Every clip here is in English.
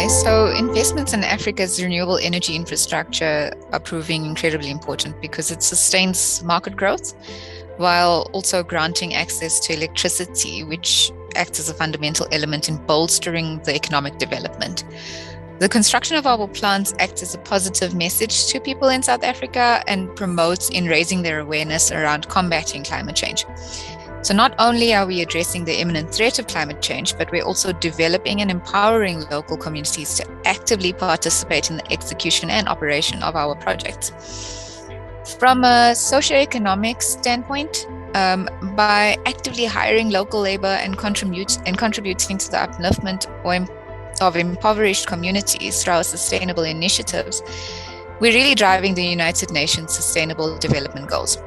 Hi. So investments in Africa's renewable energy infrastructure are proving incredibly important because it sustains market growth while also granting access to electricity, which acts as a fundamental element in bolstering the economic development. The construction of our plants acts as a positive message to people in South Africa and promotes in raising their awareness around combating climate change. So not only are we addressing the imminent threat of climate change, but we're also developing and empowering local communities to actively participate in the execution and operation of our projects. From a socioeconomic standpoint, by actively hiring local labor and contributing to the upliftment of impoverished communities through our sustainable initiatives, we're really driving the United Nations Sustainable Development Goals.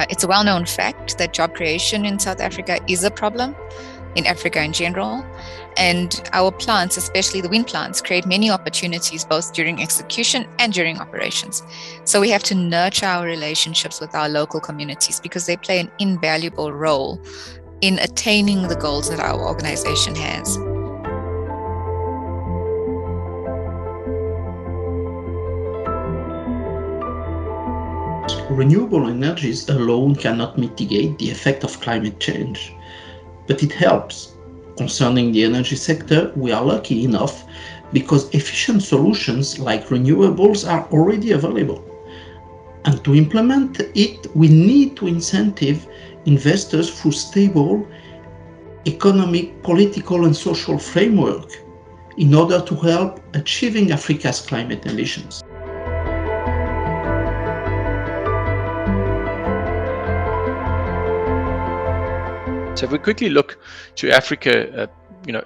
It's a well-known fact that job creation in South Africa is a problem in Africa in general, and our plants, especially the wind plants, create many opportunities both during execution and during operations. So we have to nurture our relationships with our local communities because they play an invaluable role in attaining the goals that our organization has. Renewable energies alone cannot mitigate the effect of climate change, but it helps. Concerning the energy sector, we are lucky enough because efficient solutions like renewables are already available. And to implement it, we need to incentive investors through stable economic, political, and social framework in order to help achieving Africa's climate ambitions. So if we quickly look to Africa,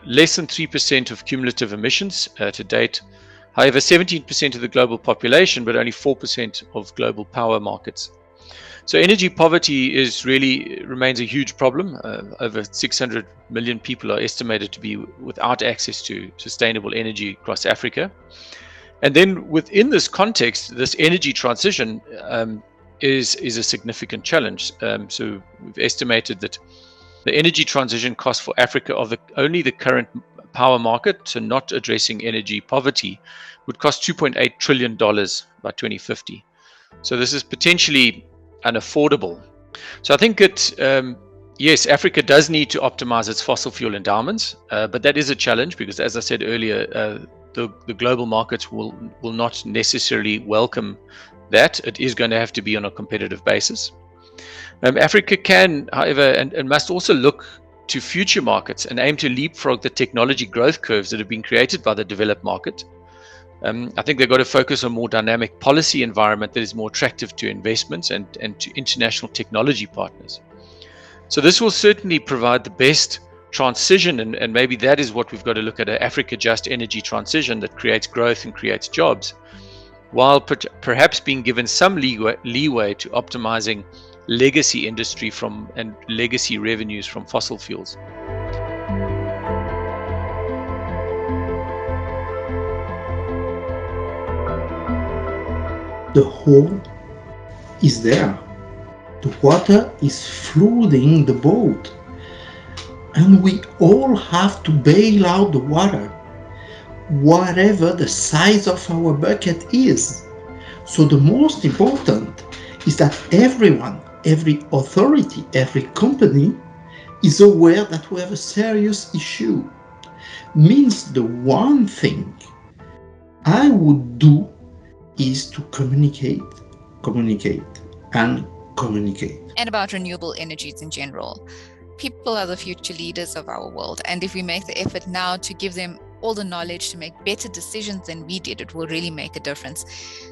less than 3% of cumulative emissions to date. However, 17% of the global population, but only 4% of global power markets. So energy poverty remains a huge problem. Over 600 million people are estimated to be without access to sustainable energy across Africa. And then within this context, this energy transition is a significant challenge. So we've estimated that the energy transition cost for Africa of only the current power market, so not addressing energy poverty, would cost $2.8 trillion by 2050. So this is potentially unaffordable. So I think that, yes, Africa does need to optimize its fossil fuel endowments, but that is a challenge because, as I said earlier, the global markets will not necessarily welcome that. It is going to have to be on a competitive basis. Africa can, however, and must also look to future markets and aim to leapfrog the technology growth curves that have been created by the developed market. I think they've got to focus on more dynamic policy environment that is more attractive to investments and to international technology partners. So this will certainly provide the best transition, and maybe that is what we've got to look at, an Africa just energy transition that creates growth and creates jobs, while perhaps being given some leeway to optimizing legacy industry and legacy revenues from fossil fuels. The hole is there. The water is flooding the boat. And we all have to bail out the water, whatever the size of our bucket is. So the most important is that everyone, every authority, every company is aware that we have a serious issue. Means the one thing I would do is to communicate. And about renewable energies in general. People are the future leaders of our world. And if we make the effort now to give them all the knowledge to make better decisions than we did, it will really make a difference.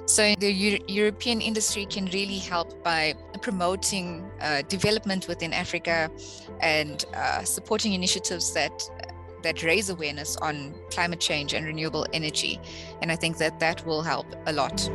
So the European industry can really help by promoting development within Africa and supporting initiatives that raise awareness on climate change and renewable energy. And I think that will help a lot.